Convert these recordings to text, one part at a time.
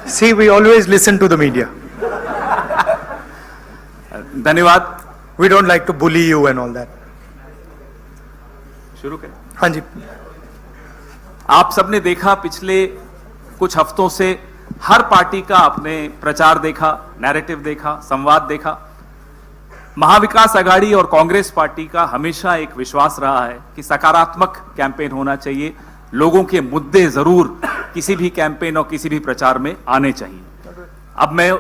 See, we always listen to the media. धन्यवाद। We don't like to bully you and all that. शुरू करें। हाँ जी। आप सबने देखा पिछले कुछ हफ्तों से हर पार्टी का आपने प्रचार देखा, नैरेटिव देखा, संवाद देखा। महाविकास आघाड़ी और कांग्रेस पार्टी का हमेशा एक विश्वास रहा है कि सकारात्मक कैंपेन होना चाहिए, लोगों के मुद्दे जरूर किसी भी कैंपेन और किसी भी प्रचार में आने चाहिए। अब मैं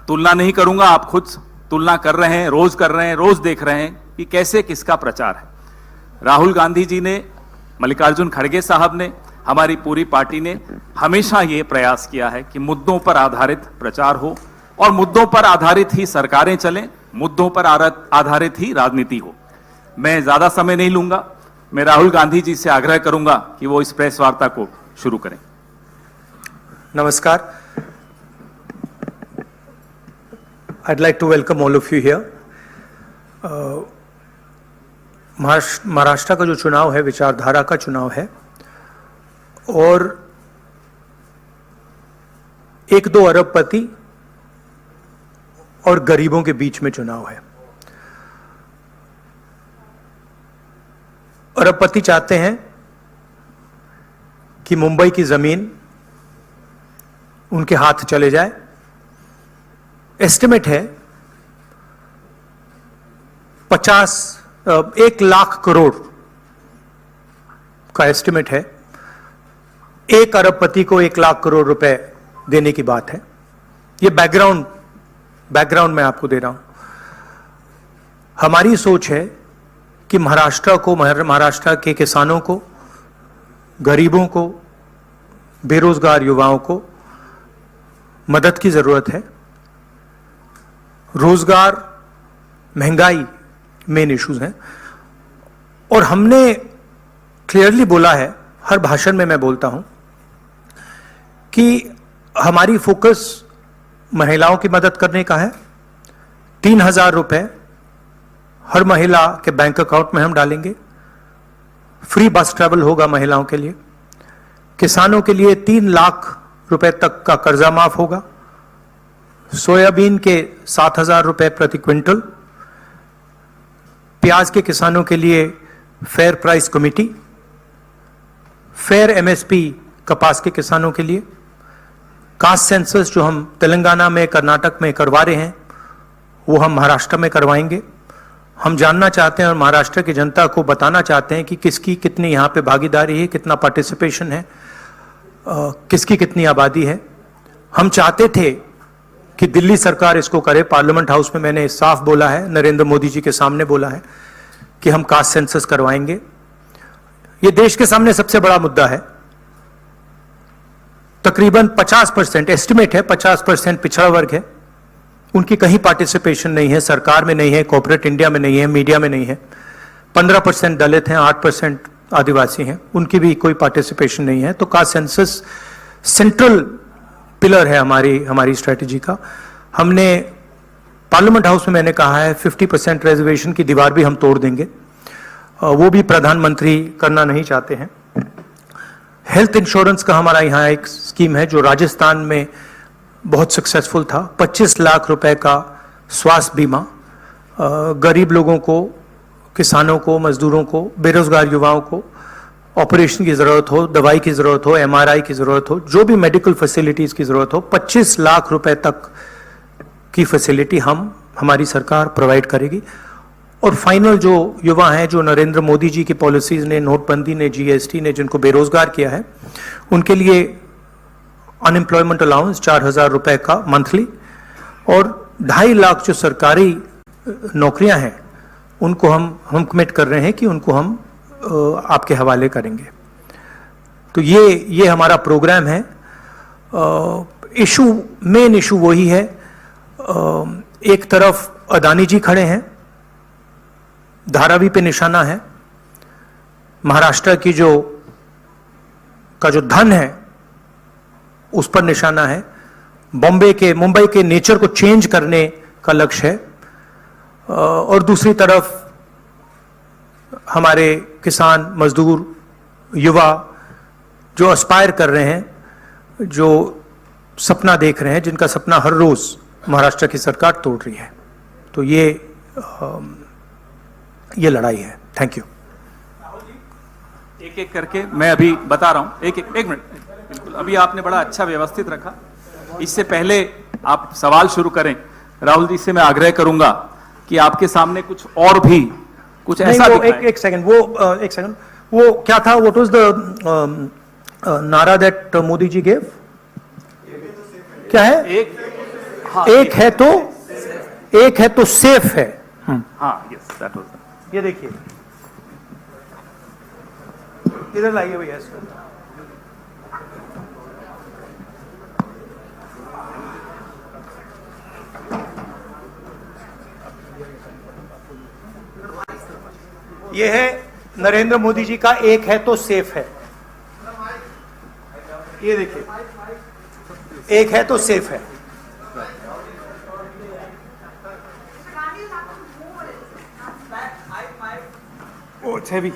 तुलना नहीं करूंगा, आप खुद तुलना कर रहे हैं, रोज देख रहे हैं कि कैसे किसका प्रचार है। राहुल गांधी जी ने, मल्लिकार्जुन खड़गे साहब ने, हमारी पूरी पार्टी ने हमेशा ये प्रयास किया है कि मुद्दों पर आधारित प्रचार हो और मुद्दों पर आधारित ही सरकारें चलें, मुद्दों पर आधारित ही राजनीति हो। मैं ज्यादा समय नहीं लूंगा, मैं राहुल गांधी जी से आग्रह करूंगा कि वो इस प्रेस वार्ता को शुरू करें। नमस्कार। I'd like to welcome all of you here. Maharashtra का जो चुनाव है विचारधारा का चुनाव है और 1-2 अरबपति और गरीबों के बीच में चुनाव है। अरबपति चाहते हैं कि मुंबई की जमीन उनके हाथ चले जाए। एस्टिमेट है 1 लाख करोड़ का एस्टिमेट है। 1 अरबपति को 1 लाख करोड़ रुपए देने की बात है। ये बैकग्राउंड मैं आपको दे रहा हूं। हमारी सोच है कि महाराष्ट्र के किसानों को, गरीबों को, बेरोजगार युवाओं को मदद की जरूरत है। रोजगार, महंगाई मेन इश्यूज हैं और हमने क्लियरली बोला है, हर भाषण में मैं बोलता हूं कि हमारी फोकस महिलाओं की मदद करने का है। 3,000 रुपए हर महिला के बैंक अकाउंट में हम डालेंगे। फ्री बस ट्रैवल होगा महिलाओं के लिए। किसानों के लिए 3 लाख रुपए तक का कर्जा माफ होगा। सोयाबीन के 7,000 रुपए प्रति क्विंटल। प्याज के किसानों के लिए fair price committee. Fair MSP कपास के किसानों के लिए। कास्ट सेंसस जो हम तेलंगाना में, कर्नाटक में करवा रहे हैं वो हम महाराष्ट्र में करवाएंगे। हम जानना चाहते हैं और महाराष्ट्र की जनता को बताना चाहते हैं कि किसकी कितनी यहाँ पे भागीदारी है, कितना पार्टिसिपेशन है, किसकी कितनी आबादी है। हम चाहते थे कि दिल्ली सरकार इसको करे। पार्लियामेंट हाउस में मैंने साफ बोला है, नरेंद्र मोदी जी के सामने बोला है कि हम कास्ट सेंसस करवाएंगे। ये देश के सामने सबसे बड़ा मुद्दा है। तकरीबन 50% एस्टिमेट है, 50% पिछड़ा वर्ग है, उनकी कहीं पार्टिसिपेशन नहीं है, सरकार में नहीं है, कॉर्पोरेट इंडिया में नहीं है, मीडिया में नहीं है। 15% दलित हैं, 8% आदिवासी हैं, उनकी भी कोई पार्टिसिपेशन नहीं है। तो कास्ट सेंसस सेंट्रल पिलर है हमारी स्ट्रेटेजी का। हमने पार्लियामेंट हाउस में मैंने कहा है 50% रिजर्वेशन की दीवार भी हम तोड़ देंगे। वो भी प्रधानमंत्री करना नहीं चाहते हैं। हेल्थ इंश्योरेंस का हमारा यहाँ एक स्कीम है जो राजस्थान में बहुत सक्सेसफुल था। 25 लाख रुपए का स्वास्थ्य बीमा गरीब लोगों को, किसानों को, मजदूरों को, बेरोजगार युवाओं को ऑपरेशन की जरूरत हो, दवाई की जरूरत हो, एमआरआई की जरूरत हो, जो भी मेडिकल फैसिलिटीज की जरूरत हो, 25 लाख रुपए तक की फैसिलिटी हमारी सरकार प्रोवाइड करेगी। और फाइनल जो युवा हैं, जो नरेंद्र मोदी जी की पॉलिसीज ने, नोटबंदी ने, जीएसटी ने जिनको बेरोजगार किया है, उनके लिए अनएम्प्लॉयमेंट अलाउंस 4,000 रुपए का मंथली और 2.5 लाख जो सरकारी नौकरियां हैं उनको हम कमिट कर रहे हैं कि उनको हम आपके हवाले करेंगे। तो ये हमारा प्रोग्राम है। मेन इशू वही है। एक तरफ अदानी जी खड़े हैं, धारावी पे निशाना है। महाराष्ट्र की जो धन है उस पर निशाना है। मुंबई के नेचर को चेंज करने का लक्ष्य है। और दूसरी तरफ हमारे किसान, मजदूर, युवा जो एस्पायर कर रहे हैं, जो सपना देख रहे हैं, जिनका सपना हर रोज महाराष्ट्र की सरकार तोड़ रही है। तो ये लड़ाई है। Thank you. एक एक करके मैं अभी बता रहा हूं। एक मिनट, बिल्कुल अभी आपने बड़ा अच्छा व्यवस्थित रखा। इससे पहले आप सवाल शुरू करें, राहुल जी से मैं आग्रह करूंगा कि आपके सामने कुछ और भी कुछ ऐसा एक सेकंड, वो क्या था? व्हाट वाज द नारा दैट मोदी जी गेव? क्या है? एक है तो सेफ है। हाँ, यस, दैट वाज। ये देखिए, इधर लाइए भैया इसको। ये है नरेंद्र मोदी जी का एक है तो सेफ है। ये देखिए, एक है तो सेफ है। Oh it's heavy.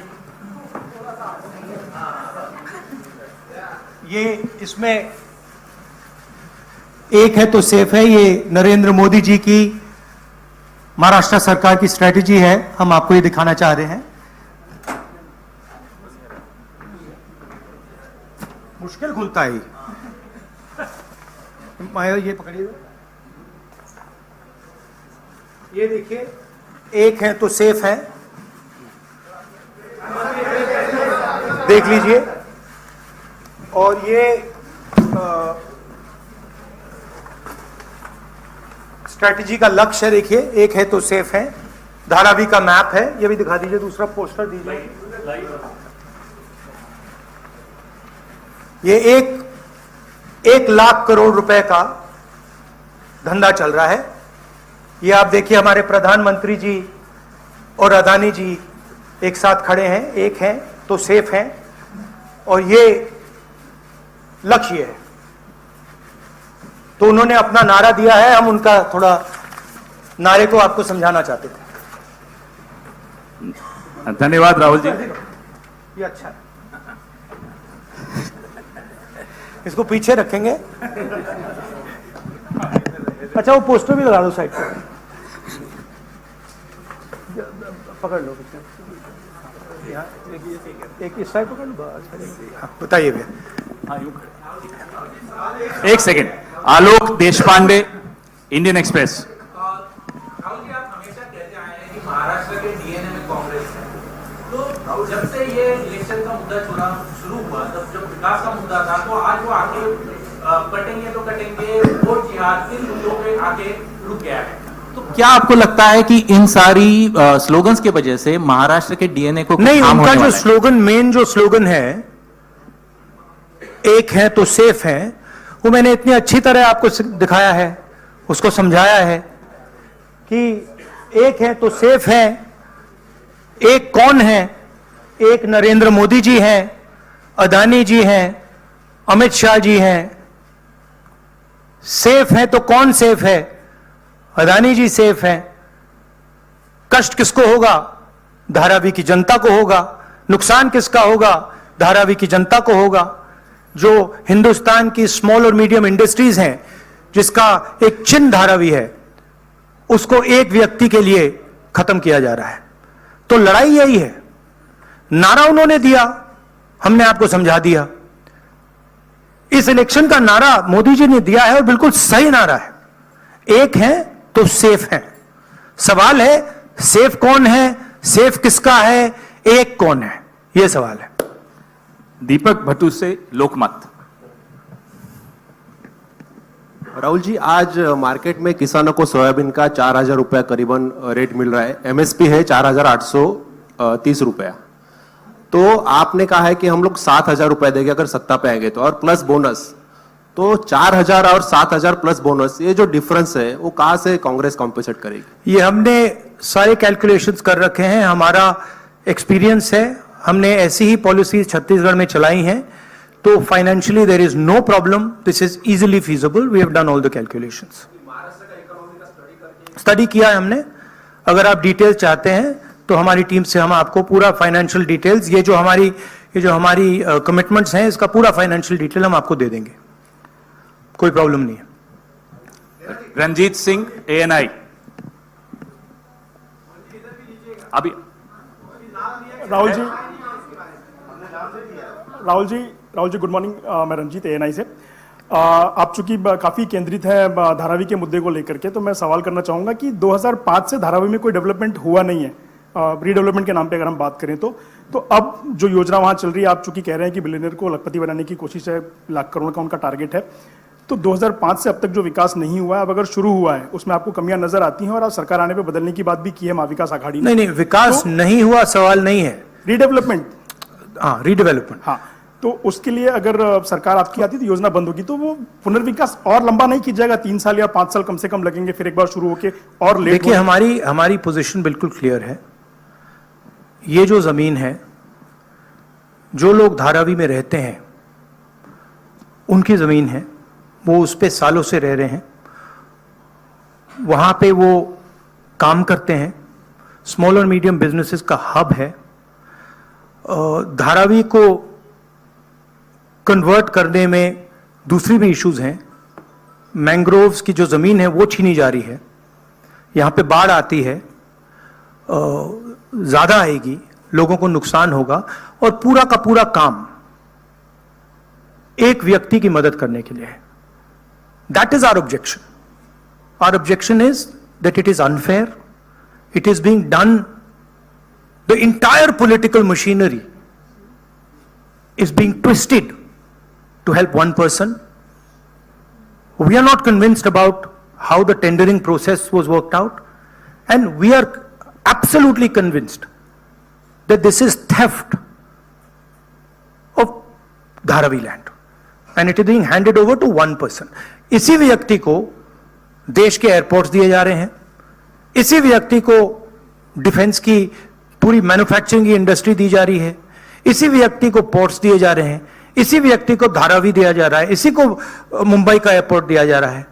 ये इसमें एक है तो सेफ है, ये नरेंद्र मोदी जी की महाराष्ट्र सरकार की स्ट्रेटेजी है। हम आपको ये दिखाना चाह रहे हैं। मुश्किल खुलता है ये पकड़िए। ये देखिए, एक है तो सेफ है, देख लीजिए। और ये स्ट्रेटजी का लक्ष्य है, देखिए, एक है तो सेफ है। धारावी का मैप है, ये भी दिखा दीजिए। दूसरा पोस्टर दीजिए। ये एक लाख करोड़ रुपए का धंधा चल रहा है। ये आप देखिए, हमारे प्रधानमंत्री जी और अदानी जी एक साथ खड़े हैं। एक है तो सेफ है, और ये लक्ष्य है। तो उन्होंने अपना नारा दिया है, हम उनका थोड़ा नारे को आपको समझाना चाहते थे। धन्यवाद राहुल जी। ये अच्छा है, इसको पीछे रखेंगे। अच्छा, वो पोस्टर भी लगा दो साइड पर, पकड़ लो। एक इस साइड पकड़ लो, बताइए भैया। एक सेकेंड, आलोक देशपांडे, इंडियन एक्सप्रेस। राहुल जी, आप हमेशा कहते आए हैं कि महाराष्ट्र के डीएनए में कांग्रेस है। तो जब से ये इलेक्शन का मुद्दा चुनाव शुरू हुआ, तब जब विकास का मुद्दा था, तो आज वो आगे कटेंगे तो कटेंगे, वोट जिहाद इन मुद्दों पे आगे रुक गया है। तो क्या आपको लगता है कि इन सारी स्लोगन्स की वजह से महाराष्ट्र के डीएनए को नहीं, काम उनका होने जो वाला है? स्लोगन, मेन जो स्लोगन है, एक है तो सेफ है, वो मैंने इतनी अच्छी तरह आपको दिखाया है, उसको समझाया है कि एक है तो सेफ है। एक कौन है? एक नरेंद्र मोदी जी हैं, अदानी जी हैं, अमित शाह जी हैं। सेफ है तो कौन सेफ है? अदानी जी सेफ हैं। कष्ट किसको होगा? धारावी की जनता को होगा। नुकसान किसका होगा? धारावी की जनता को होगा। जो हिंदुस्तान की स्मॉल और मीडियम इंडस्ट्रीज हैं, जिसका एक चिन्ह धारावी है, उसको एक व्यक्ति के लिए खत्म किया जा रहा है। तो लड़ाई यही है। नारा उन्होंने दिया, हमने आपको समझा दिया। इस इलेक्शन का नारा मोदी जी ने दिया है, और बिल्कुल सही नारा है। एक है तो सेफ है। सवाल है, सेफ कौन है? सेफ किसका है? एक कौन है? यह सवाल है। दीपक भट्टू से लोकमत। राहुल जी, आज मार्केट में किसानों को सोयाबीन का 4,000 रुपया करीबन रेट मिल रहा है। एमएसपी है 4,830 रुपया। तो आपने कहा है कि हम लोग 7,000 रुपया देंगे अगर सत्ता पे आएंगे तो, और प्लस बोनस। तो 4,000 और 7,000 प्लस बोनस, ये जो डिफरेंस है वो कहां से कांग्रेस कॉम्पेंसेट करेगी? ये हमने सारे कैलकुलेशंस कर रखे हैं, हमारा एक्सपीरियंस है। हमने ऐसी ही पॉलिसीज छत्तीसगढ़ में चलाई हैं। तो financially there is no problem, this is easily feasible. We have done all the calculations. Study किया है हमने। अगर आप डिटेल्स चाहते हैं तो हमारी टीम से हम आपको पूरा फाइनेंशियल डिटेल्स, ये जो हमारी कमिटमेंट्स हैं, इसका पूरा फाइनेंशियल डिटेल हम आपको दे देंगे। कोई प्रॉब्लम नहीं है। रंजीत सिंह, ANI। अभी राहुल जी गुड मॉर्निंग। मैं रंजीत, ANI से। आप चूंकि काफी केंद्रित है धारावी के मुद्दे को लेकर के, तो मैं सवाल करना चाहूंगा कि 2005 से धारावी में कोई डेवलपमेंट हुआ नहीं है, रीडेवलपमेंट के नाम पे अगर हम बात करें तो अब जो योजना वहां चल रही है, आप चूंकि कह रहे हैं कि बिलियनियर को लखपति बनाने की कोशिश है, लाख करोड़ का उनका टारगेट है, तो 2005 से अब तक जो विकास नहीं हुआ है, अब अगर शुरू हुआ है उसमें आपको कमियां नजर आती हैं, और आप सरकार आने पे बदलने की बात भी की है महाविकास आघाड़ी ने। नहीं, विकास नहीं हुआ सवाल नहीं है, रीडेवलपमेंट। हाँ, रीडेवलपमेंट। हाँ, तो उसके लिए अगर सरकार आपकी आती तो योजना बंद होगी, तो वो पुनर्विकास और लंबा नहीं किया जाएगा, 3 साल या 5 साल कम से कम लगेंगे, फिर एक बार शुरू होके और लेट। देखिए, हमारी पोजीशन बिल्कुल क्लियर है। ये जो जमीन है, जो लोग धारावी में रहते हैं उनकी जमीन है, वो उस पे सालों से रह रहे हैं, वहां पे वो काम करते हैं, स्मॉल और मीडियम बिजनेसेस का हब है। धारावी को कन्वर्ट करने में दूसरी भी इश्यूज हैं। मैंग्रोव्स की जो जमीन है वो छीनी जा रही है, यहां पे बाढ़ आती है, ज्यादा आएगी, लोगों को नुकसान होगा, और पूरा का पूरा काम एक व्यक्ति की मदद करने के लिए है। That is our objection. Our objection is that it is unfair, it is being done, the entire political machinery is being twisted to help one person. We are not convinced about how the tendering process was worked out, and we are absolutely convinced that this is theft of Dharavi land, and it is being handed over to one person. इसी व्यक्ति को देश के airports दिए जा रहे हैं, इसी व्यक्ति को डिफेंस की पूरी मैन्युफैक्चरिंग की इंडस्ट्री दी जा रही है, इसी व्यक्ति को पोर्ट्स दिए जा रहे हैं, इसी व्यक्ति को धारावी दिया जा रहा है, इसी को मुंबई का एयरपोर्ट दिया जा रहा है।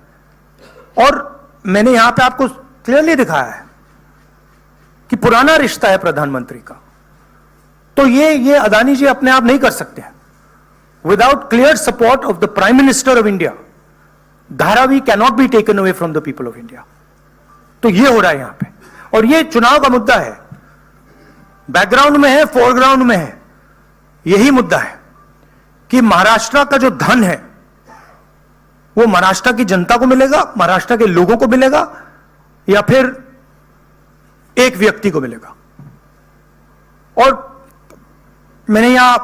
और मैंने यहां पे आपको क्लियरली दिखाया है कि पुराना रिश्ता है प्रधानमंत्री का। तो ये अदानी जी अपने आप नहीं कर सकते हैं। Without clear support of the prime minister of India, Dharavi can not be taken away from the people of India. तो ये हो रहा है यहां पे, और ये चुनाव का मुद्दा है, बैकग्राउंड में है, फोरग्राउंड में है। यही मुद्दा है कि महाराष्ट्र का जो धन है वो महाराष्ट्र की जनता को मिलेगा, महाराष्ट्र के लोगों को मिलेगा, या फिर एक व्यक्ति को मिलेगा। और मैंने यहां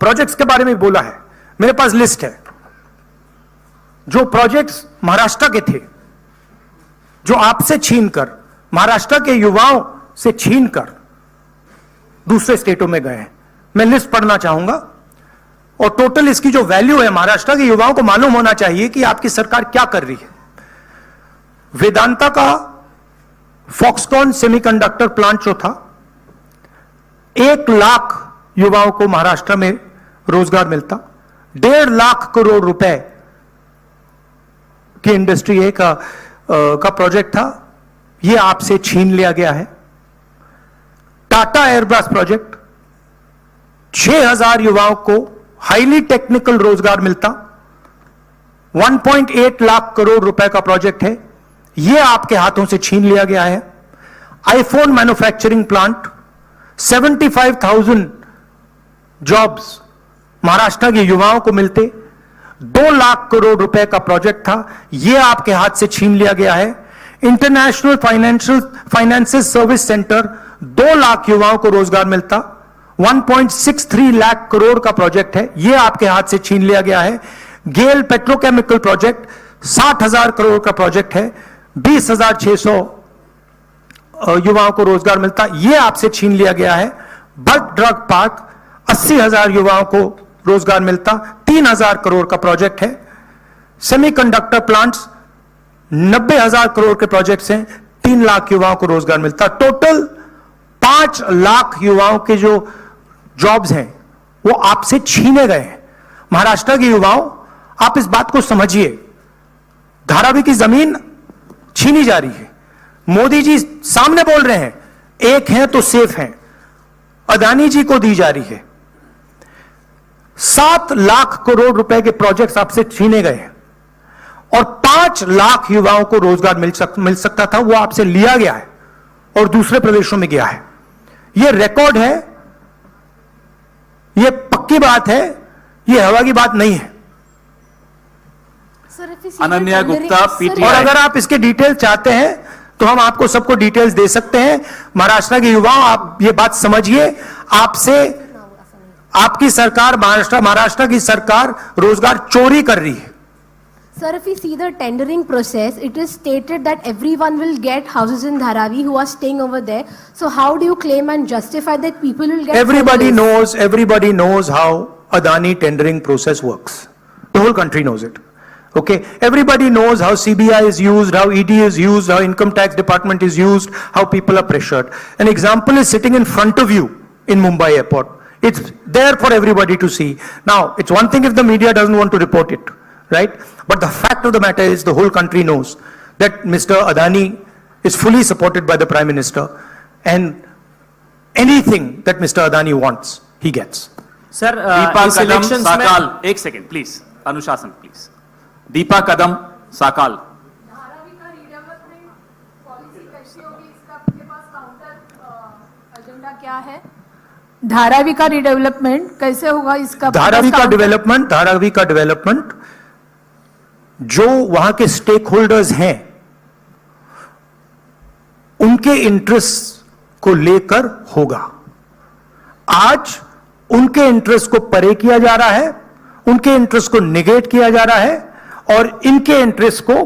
प्रोजेक्ट्स के बारे में बोला है, मेरे पास लिस्ट है जो प्रोजेक्ट्स महाराष्ट्र के थे, जो आपसे छीनकर, महाराष्ट्र के युवाओं से छीनकर दूसरे स्टेटों में गए हैं। मैं लिस्ट पढ़ना चाहूंगा, और टोटल इसकी जो वैल्यू है, महाराष्ट्र के युवाओं को मालूम होना चाहिए कि आपकी सरकार क्या कर रही है। वेदांता का फॉक्सकॉन सेमीकंडक्टर प्लांट जो था, 1 लाख युवाओं को महाराष्ट्र में रोजगार मिलता, 1.5 लाख करोड़ रुपए की इंडस्ट्री है का प्रोजेक्ट था, यह आपसे छीन लिया गया है। टाटा एयरब्रश प्रोजेक्ट, 6,000 युवाओं को हाईली टेक्निकल रोजगार मिलता, 1.8 लाख करोड़ रुपए का प्रोजेक्ट है, यह आपके हाथों से छीन लिया गया है। IPhone manufacturing plant, 75,000 jobs Maharashtra के युवाओं को मिलते, 2 लाख करोड़ रुपए का प्रोजेक्ट था, यह आपके हाथ से छीन लिया गया है। International financial service centre, 2 lakh युवाओं को रोजगार मिलता, 1.63 लाख करोड़ का प्रोजेक्ट है, यह आपके हाथ से छीन लिया गया है। गेल पेट्रोकेमिकल प्रोजेक्ट, 60,000 करोड़ का प्रोजेक्ट है, 20,600 युवाओं को रोजगार मिलता, यह आपसे छीन लिया गया है। बल्क ड्रग पार्क, 80,000 युवाओं को रोजगार मिलता, 3,000 करोड़ का प्रोजेक्ट है। सेमीकंडक्टर प्लांट्स, 90,000 करोड़ के प्रोजेक्ट्स हैं, 3 लाख युवाओं को रोजगार मिलता। टोटल 5 लाख युवाओं के जो जॉब्स हैं वो आपसे छीने गए हैं। महाराष्ट्र के युवाओं, आप इस बात को समझिए, धारावी की जमीन छीनी जा रही है। मोदी जी सामने बोल रहे हैं, एक हैं तो सेफ हैं, अदानी जी को दी जा रही है। 7 लाख करोड़ रुपए के प्रोजेक्ट्स आपसे छीने गए हैं। और 5 लाख युवाओं को रोजगार मिल सकता था, वो आपसे लिया गया है और दूसरे प्रदेशों में गया है। यह रिकॉर्ड है, यह पक्की बात है, यह हवा की बात नहीं है। अनन्या गुप्ता, और पीटीआई। अगर आप इसके डिटेल चाहते हैं तो हम आपको सबको डिटेल्स दे सकते हैं। महाराष्ट्र के युवाओं, आप ये बात समझिए, आपसे आपकी सरकार, महाराष्ट्र की सरकार रोजगार चोरी कर रही है। Sir, if we see the tendering process, it is stated that everyone will get houses in Dharavi who are staying over there. So how do you claim and justify that people will get Everybody houses? everybody knows how Adani tendering process works. The whole country knows it. Okay, everybody knows how CBI is used, how ED is used, how income tax department is used, how people are pressured. An example is sitting in front of you in Mumbai airport. It's there for everybody to see. Now, it's one thing if the media doesn't want to report it, right? But the fact of the matter is the whole country knows that Mr. Adani is fully supported by the Prime Minister, and anything that Mr. Adani wants, he gets. Sir Deepa इस कदम elections में साकाल, एक second please, अनुशासन please. Deepa कदम साकाल। धारावी का redevelopment policy कैसी होगी, इसका आपके पास counter agenda क्या है? धारावी का रीडेवलपमेंट कैसे होगा, इसका धारावी का डेवलपमेंट जो वहां के स्टेक होल्डर्स हैं उनके इंटरेस्ट को लेकर होगा। आज उनके इंटरेस्ट को परे किया जा रहा है, उनके इंटरेस्ट को निगेट किया जा रहा है और इनके इंटरेस्ट को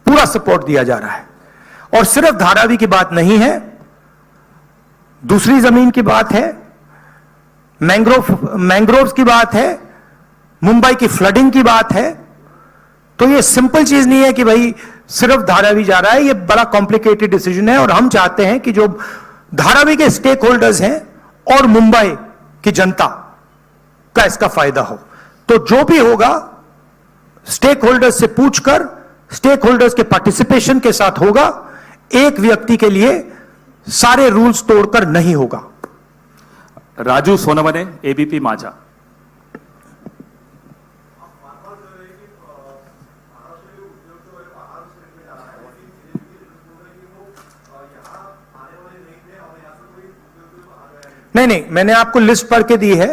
पूरा सपोर्ट दिया जा रहा है। और सिर्फ धारावी की बात नहीं है, दूसरी जमीन की बात है, मैंग्रोव्स की बात है, मुंबई की फ्लडिंग की बात है। तो ये सिंपल चीज नहीं है कि भाई सिर्फ धारावी जा रहा है, ये बड़ा कॉम्प्लिकेटेड डिसीजन है। और हम चाहते हैं कि जो धारावी के स्टेक होल्डर्स हैं और मुंबई की जनता का इसका फायदा हो। तो जो भी होगा स्टेक होल्डर्स से पूछकर, स्टेक होल्डर्स के पार्टिसिपेशन के साथ होगा, एक व्यक्ति के लिए सारे रूल्स तोड़कर नहीं होगा। राजू सोनवने, एबीपी माझा। नहीं, मैंने आपको लिस्ट पढ़ के दी है।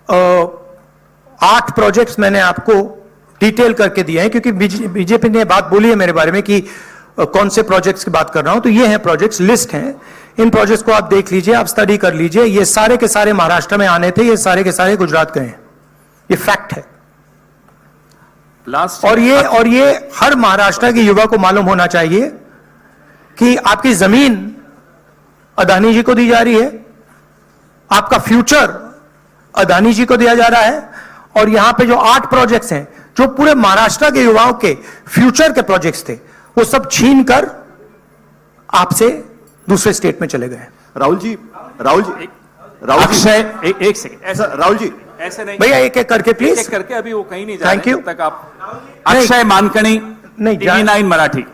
8 प्रोजेक्ट्स मैंने आपको डिटेल करके दिए हैं, क्योंकि बीजेपी ने बात बोली है मेरे बारे में कि कौन से प्रोजेक्ट्स की बात कर रहा हूं। तो ये हैं प्रोजेक्ट्स, लिस्ट हैं। इन प्रोजेक्ट्स को आप देख लीजिए, आप स्टडी कर लीजिए। ये सारे के सारे महाराष्ट्र में आने थे, ये सारे के सारे गुजरात गए हैं, ये फैक्ट है। लास्ट और ये हर महाराष्ट्र के युवा को मालूम होना चाहिए कि आपकी जमीन अदानी जी को दी जा रही है, आपका फ्यूचर अदानी जी को दिया जा रहा है। और यहां पे जो 8 प्रोजेक्ट्स हैं, जो पूरे महाराष्ट्र के युवाओं के फ्यूचर के प्रोजेक्ट्स थे, वो सब छीन कर आपसे दूसरे स्टेट में चले गए। राहुल जी अक्षय, एक सेकेंड, ऐसा राहुल जी ऐसे नहीं भैया एक एक करके एक प्लीज। एक करके, अभी वो कहीं नहीं जा Thank रहे you. जब तक आप। अक्षय मानकणी, नहीं, टीवी 9 मराठी।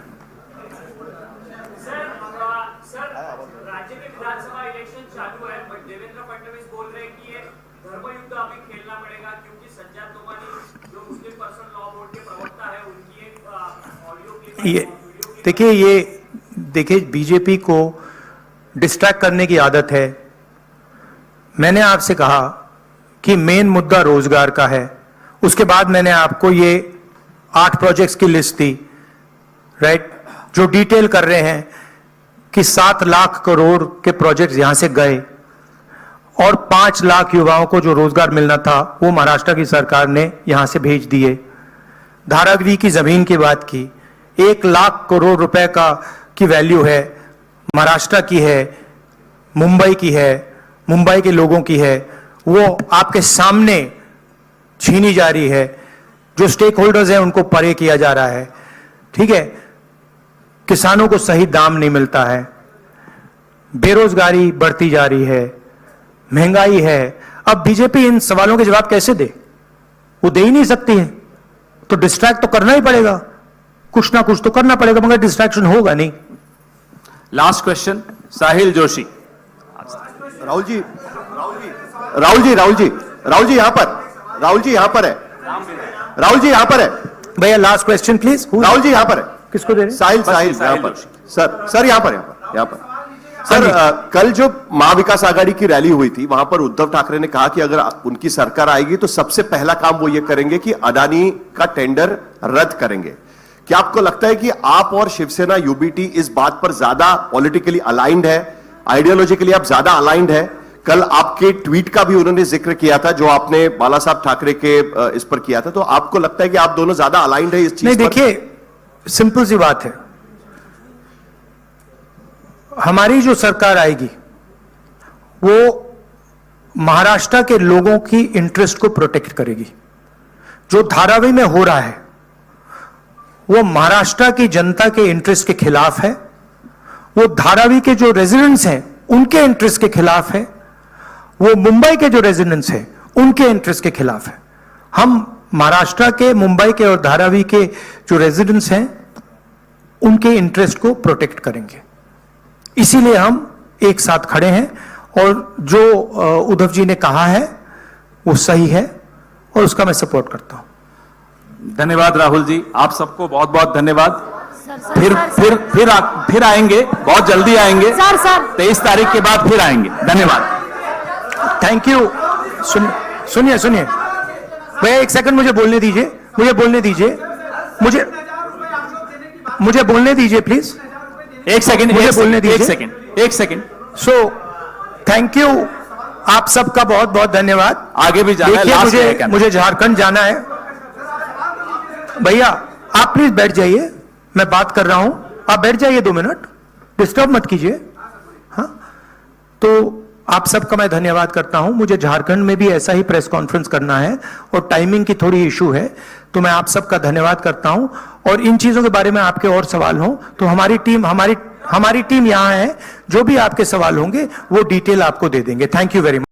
राज्य में विधानसभा इलेक्शन चालू है, बट देवेंद्र फडणवीस बोल रहे हैं कि ये धर्मयुद्ध अभी खेलना पड़ेगा, क्योंकि सज्जाद तोमानी जो मुस्लिम पर्सन लॉ बोर्ड के प्रवक्ता है, उनकी एक ऑडियो क्लिप, देखिए बीजेपी को डिस्ट्रैक्ट करने की आदत है। मैंने आपसे कहा कि मेन मुद्दा रोजगार का है, उसके बाद मैंने आपको ये 8 प्रोजेक्ट्स की लिस्ट दी, राइट, जो डिटेल कर रहे हैं कि 7 लाख करोड़ के प्रोजेक्ट्स यहां से गए और 5 लाख युवाओं को जो रोजगार मिलना था वो महाराष्ट्र की सरकार ने यहां से भेज दिए। धारावी की जमीन की बात की, 1 लाख करोड़ रुपए की वैल्यू है, महाराष्ट्र की है, मुंबई की है, मुंबई के लोगों की है, वो आपके सामने छीनी जा रही है। जो स्टेक होल्डर्स हैं उनको परे किया जा रहा है, ठीक है। किसानों को सही दाम नहीं मिलता है, बेरोजगारी बढ़ती जा रही है, महंगाई है। अब बीजेपी इन सवालों के जवाब कैसे दे? वो दे ही नहीं सकती है, तो डिस्ट्रैक्ट तो करना ही पड़ेगा, कुछ ना कुछ तो करना पड़ेगा, मगर डिस्ट्रैक्शन होगा नहीं। लास्ट क्वेश्चन, साहिल जोशी। राहुल जी यहां पर है, राहुल जी यहां पर है। भैया last question please. Rahul ji यहाँ पर है, किसको दे रहे हैं? साहिल साहिल साहिल यहाँ पर जोशी। सर यहाँ पर सर कल जो महाविकास आघाड़ी की रैली हुई थी वहां पर उद्धव ठाकरे ने कहा कि अगर उनकी सरकार आएगी तो सबसे पहला काम वो ये करेंगे कि अडानी का टेंडर रद्द करेंगे। क्या आपको लगता है कि आप और शिवसेना यूबीटी इस बात पर ज्यादा पॉलिटिकली अलाइंड है, आइडियोलॉजिकली आप ज्यादा अलाइंड है? कल आपके ट्वीट का भी उन्होंने जिक्र किया था जो आपने बाला साहब ठाकरे के इस पर किया था, तो आपको लगता है कि आप दोनों ज्यादा अलाइंड है इस चीज नहीं, पर? देखिए सिंपल सी बात है, हमारी जो सरकार आएगी वो महाराष्ट्र के लोगों की इंटरेस्ट को प्रोटेक्ट करेगी। जो धारावी में हो रहा है वो महाराष्ट्र की जनता के इंटरेस्ट के खिलाफ है, वो धारावी के जो रेजिडेंट्स हैं उनके इंटरेस्ट के खिलाफ है, वो मुंबई के जो रेजिडेंट्स हैं उनके इंटरेस्ट के खिलाफ है। हम महाराष्ट्र के, मुंबई के और धारावी के जो रेजिडेंट्स हैं उनके इंटरेस्ट को प्रोटेक्ट करेंगे, इसीलिए हम एक साथ खड़े हैं। और जो उद्धव जी ने कहा है वो सही है और उसका मैं सपोर्ट करता हूं। धन्यवाद राहुल जी, आप सबको बहुत बहुत धन्यवाद। सर, फिर आएंगे, बहुत जल्दी आएंगे। सर 23 तारीख के बाद फिर आएंगे। धन्यवाद। Thank you. सुनिए भैया एक सेकंड मुझे बोलने दीजिए, मुझे बोलने दीजिए प्लीज। एक सेकंड, मुझे बोलने दीजिए। एक सेकंड। सो थैंक यू, आप सबका बहुत बहुत धन्यवाद। आगे भी जाना है, देखिए लास्ट में क्या? मुझे झारखंड जाना है। भैया आप प्लीज बैठ जाइए, मैं बात कर रहा हूं, आप बैठ जाइए 2 मिनट, डिस्टर्ब मत कीजिए। हाँ, तो आप सबका मैं धन्यवाद करता हूं। मुझे झारखंड में भी ऐसा ही प्रेस कॉन्फ्रेंस करना है और टाइमिंग की थोड़ी इशू है, तो मैं आप सबका धन्यवाद करता हूं। और इन चीजों के बारे में आपके और सवाल हो तो हमारी टीम यहां है, जो भी आपके सवाल होंगे वो डिटेल आपको दे देंगे। Thank you very much.